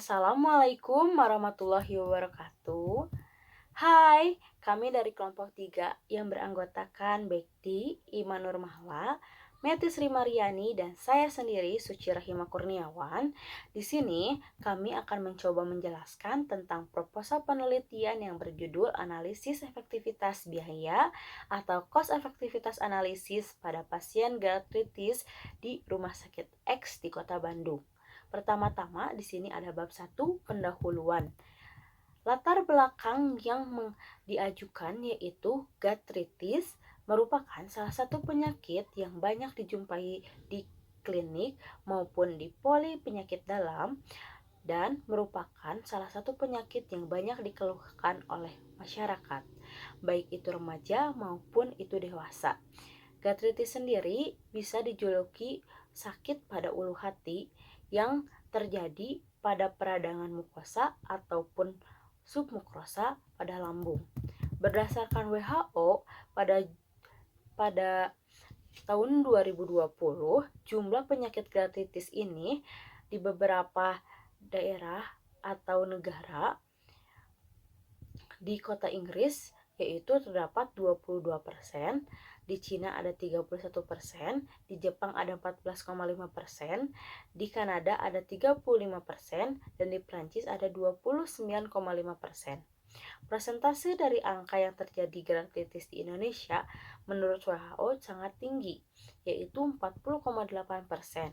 Assalamualaikum warahmatullahi wabarakatuh. Hai, kami dari kelompok 3 yang beranggotakan Bekti, Iman Nurmahla, Meti Sri Mariani, dan saya sendiri Suci Rahima Kurniawan. Di sini kami akan mencoba menjelaskan tentang proposal penelitian yang berjudul Analisis Efektivitas Biaya atau Cost Efektivitas Analisis pada pasien gastritis di Rumah Sakit X di Kota Bandung. Pertama-tama di sini ada bab 1 pendahuluan. Latar belakang yang diajukan yaitu gastritis merupakan salah satu penyakit yang banyak dijumpai di klinik maupun di poli penyakit dalam dan merupakan salah satu penyakit yang banyak dikeluhkan oleh masyarakat, baik itu remaja maupun itu dewasa. Gastritis sendiri bisa dijuluki sakit pada ulu hati yang terjadi pada peradangan mukosa ataupun submukosa pada lambung. Berdasarkan WHO pada tahun 2020, jumlah penyakit gastritis ini di beberapa daerah atau negara di kota Inggris yaitu terdapat 22%, di Cina ada 31%, di Jepang ada 14,5%, di Kanada ada 35%, dan di Prancis ada 29,5%. Persentase dari angka yang terjadi gastritis di Indonesia menurut WHO sangat tinggi, yaitu 40,8%.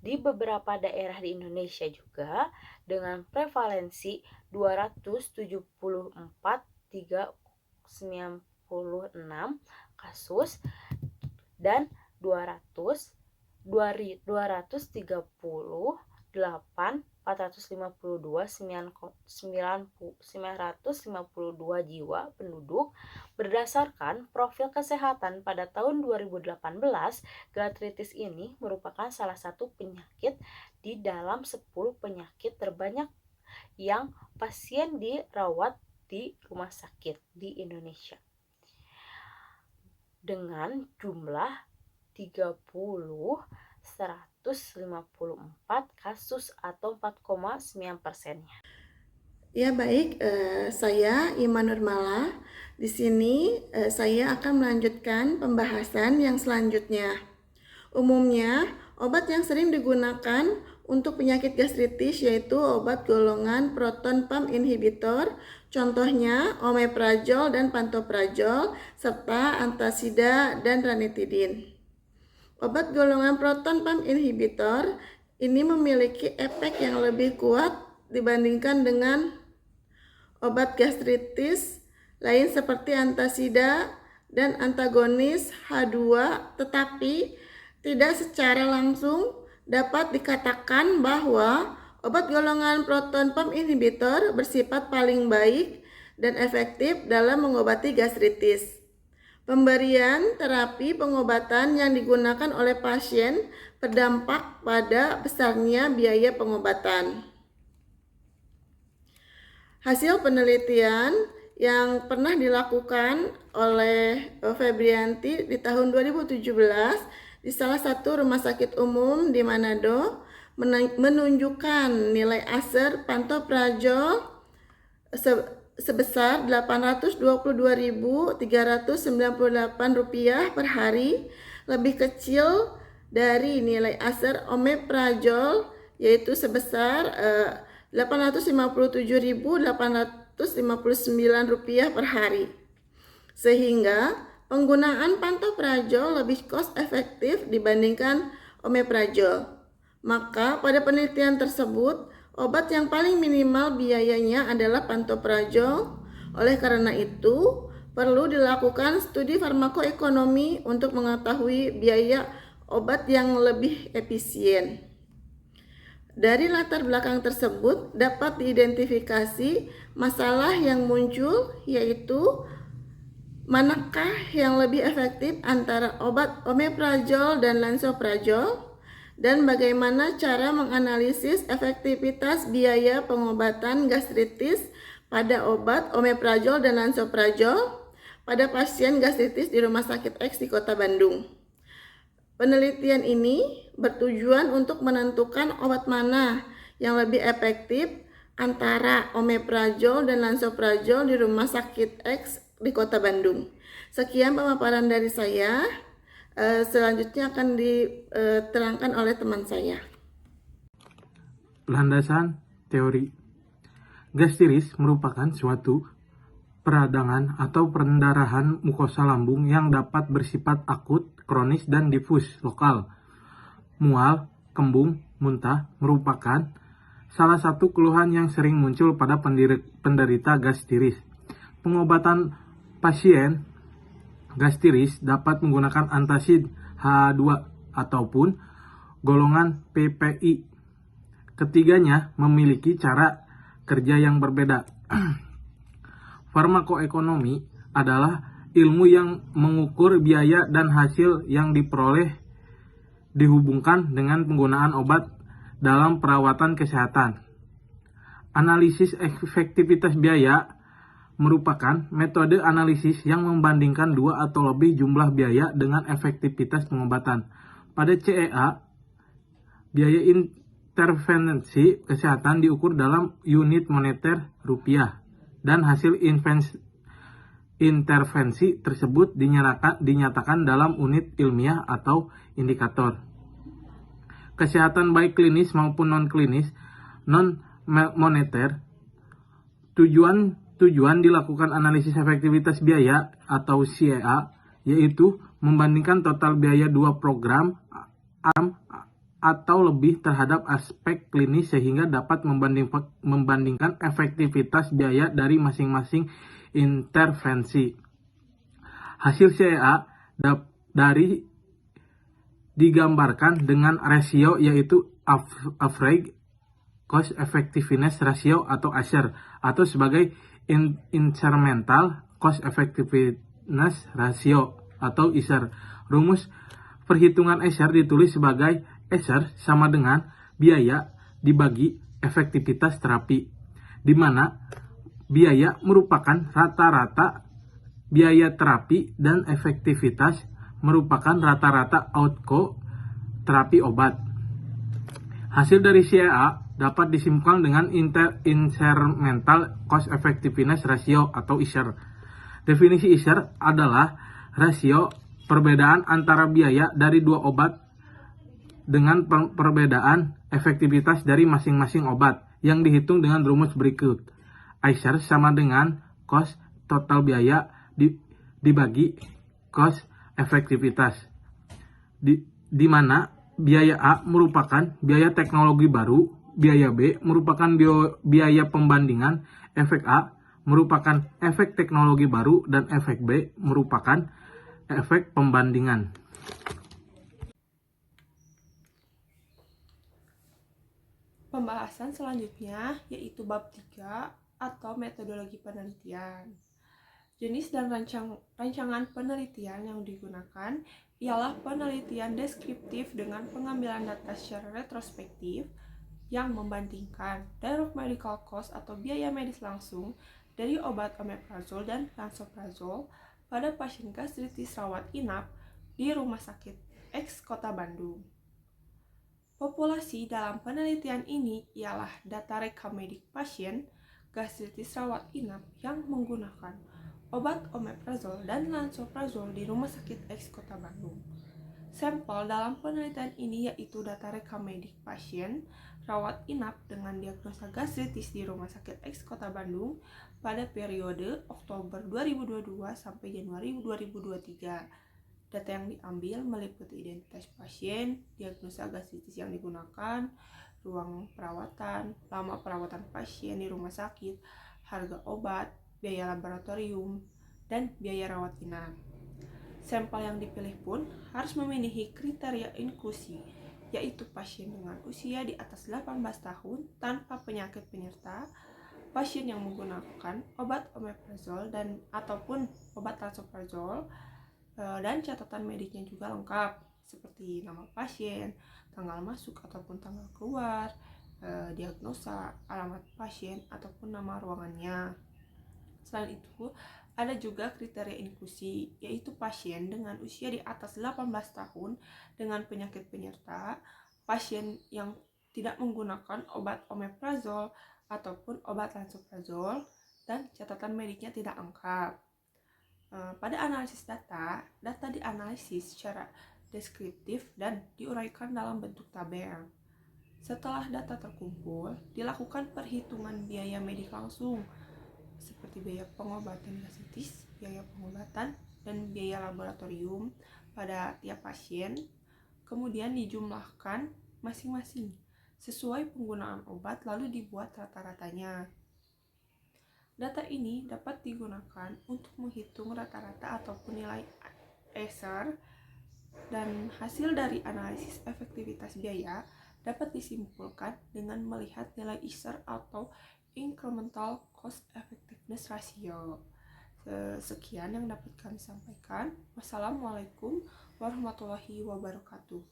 Di beberapa daerah di Indonesia juga dengan prevalensi 274,396 kasus dan 238,452,952 jiwa penduduk. Berdasarkan profil kesehatan pada tahun 2018, gastritis ini merupakan salah satu penyakit di dalam 10 penyakit terbanyak yang pasien dirawat di rumah sakit di Indonesia dengan jumlah 30.154 kasus atau 4,9%-nya. Ya baik, saya Iman Nurmala. Di sini saya akan melanjutkan pembahasan yang selanjutnya. Umumnya, obat yang sering digunakan untuk penyakit gastritis yaitu obat golongan proton pump inhibitor, contohnya omeprazol dan pantoprazol, serta antasida dan ranitidin. Obat golongan proton pump inhibitor ini memiliki efek yang lebih kuat dibandingkan dengan obat gastritis lain seperti antasida dan antagonis H2, tetapi tidak secara langsung dapat dikatakan bahwa obat golongan proton pump inhibitor bersifat paling baik dan efektif dalam mengobati gastritis. Pemberian terapi pengobatan yang digunakan oleh pasien berdampak pada besarnya biaya pengobatan. Hasil penelitian yang pernah dilakukan oleh Febrianti di tahun 2017 di salah satu rumah sakit umum di Manado menunjukkan nilai aser pantoprazol sebesar Rp822.398 per hari, lebih kecil dari nilai aser omeprazol yaitu sebesar Rp857.859 per hari. Sehingga penggunaan pantoprazol lebih cost efektif dibandingkan omeprazol. Maka pada penelitian tersebut, obat yang paling minimal biayanya adalah pantoprazol. Oleh karena itu, perlu dilakukan studi farmakoekonomi untuk mengetahui biaya obat yang lebih efisien. Dari latar belakang tersebut dapat diidentifikasi masalah yang muncul, yaitu manakah yang lebih efektif antara obat omeprazol dan lansoprazol, dan bagaimana cara menganalisis efektivitas biaya pengobatan gastritis pada obat omeprazol dan lansoprazol pada pasien gastritis di Rumah Sakit X di Kota Bandung. Penelitian ini bertujuan untuk menentukan obat mana yang lebih efektif antara omeprazol dan lansoprazol di Rumah Sakit X di Kota Bandung. Sekian pemaparan dari saya. Selanjutnya akan diterangkan oleh teman saya. Landasan teori. Gas tiris merupakan suatu peradangan atau pendarahan mukosa lambung yang dapat bersifat akut, kronis, dan difus lokal. Mual, kembung, muntah merupakan salah satu keluhan yang sering muncul pada penderita gas tiris. Pengobatan pasien gas tiris dapat menggunakan antacid H2 ataupun golongan PPI. Ketiganya memiliki cara kerja yang berbeda. Farmakoekonomi adalah ilmu yang mengukur biaya dan hasil yang diperoleh dihubungkan dengan penggunaan obat dalam perawatan kesehatan. Analisis efektivitas biaya merupakan metode analisis yang membandingkan dua atau lebih jumlah biaya dengan efektivitas pengobatan. Pada CEA, biaya intervensi kesehatan diukur dalam unit moneter rupiah, dan hasil intervensi tersebut dinyatakan dalam unit ilmiah atau indikator. Kesehatan baik klinis maupun non-klinis, non-moneter, Tujuan dilakukan analisis efektivitas biaya atau CEA, yaitu membandingkan total biaya dua program atau lebih terhadap aspek klinis sehingga dapat membandingkan efektivitas biaya dari masing-masing intervensi. Hasil CEA digambarkan dengan rasio, yaitu average cost effectiveness ratio atau ASER, atau sebagai incremental cost effectiveness ratio atau ISER. Rumus perhitungan ASER ditulis sebagai ASER sama dengan biaya dibagi efektivitas terapi, di mana biaya merupakan rata-rata biaya terapi dan efektivitas merupakan rata-rata outgo terapi obat. Hasil dari CEA dapat disimpulkan dengan incremental cost effectiveness ratio atau ISER. Definisi ISER adalah rasio perbedaan antara biaya dari dua obat dengan perbedaan efektivitas dari masing-masing obat yang dihitung dengan rumus berikut. ISER sama dengan cost total biaya dibagi cost efektivitas, di mana biaya A merupakan biaya teknologi baru, biaya B merupakan biaya pembandingan, efek A merupakan efek teknologi baru, dan efek B merupakan efek pembandingan. Pembahasan selanjutnya yaitu bab 3 atau metodologi penelitian. Jenis dan rancangan penelitian yang digunakan ialah penelitian deskriptif dengan pengambilan data secara retrospektif yang membandingkan direct medical cost atau biaya medis langsung dari obat omeprazol dan lansoprazol pada pasien gastritis rawat inap di Rumah Sakit X Kota Bandung. Populasi dalam penelitian ini ialah data rekam medik pasien gastritis rawat inap yang menggunakan obat omeprazol dan lansoprazol di Rumah Sakit X Kota Bandung. Sampel dalam penelitian ini yaitu data rekam medik pasien rawat inap dengan diagnosa gastritis di Rumah Sakit X Kota Bandung pada periode Oktober 2022 sampai Januari 2023. Data yang diambil meliputi identitas pasien, diagnosa gastritis yang digunakan, ruang perawatan, lama perawatan pasien di rumah sakit, harga obat, biaya laboratorium, dan biaya rawat inap. Sampel yang dipilih pun harus memenuhi kriteria inklusi, yaitu pasien dengan usia di atas 18 tahun tanpa penyakit penyerta, pasien yang menggunakan obat omeprazol dan ataupun obat lansoprazol, dan catatan mediknya juga lengkap seperti nama pasien, tanggal masuk ataupun tanggal keluar, diagnosa, alamat pasien ataupun nama ruangannya. Selain itu, ada juga kriteria inklusi, yaitu pasien dengan usia di atas 18 tahun dengan penyakit penyerta, pasien yang tidak menggunakan obat omeprazol ataupun obat lansoprazol, dan catatan mediknya tidak lengkap. Pada analisis data dianalisis secara deskriptif dan diuraikan dalam bentuk tabel. Setelah data terkumpul, dilakukan perhitungan biaya medik langsung, seperti biaya pengobatan gastritis, biaya pengobatan, dan biaya laboratorium pada tiap pasien, kemudian dijumlahkan masing-masing sesuai penggunaan obat, lalu dibuat rata-ratanya. Data ini dapat digunakan untuk menghitung rata-rata ataupun nilai ESR, dan hasil dari analisis efektivitas biaya dapat disimpulkan dengan melihat nilai ESR atau Incremental Cost Effectiveness Ratio. Sekian yang dapat kami sampaikan. Wassalamualaikum warahmatullahi wabarakatuh.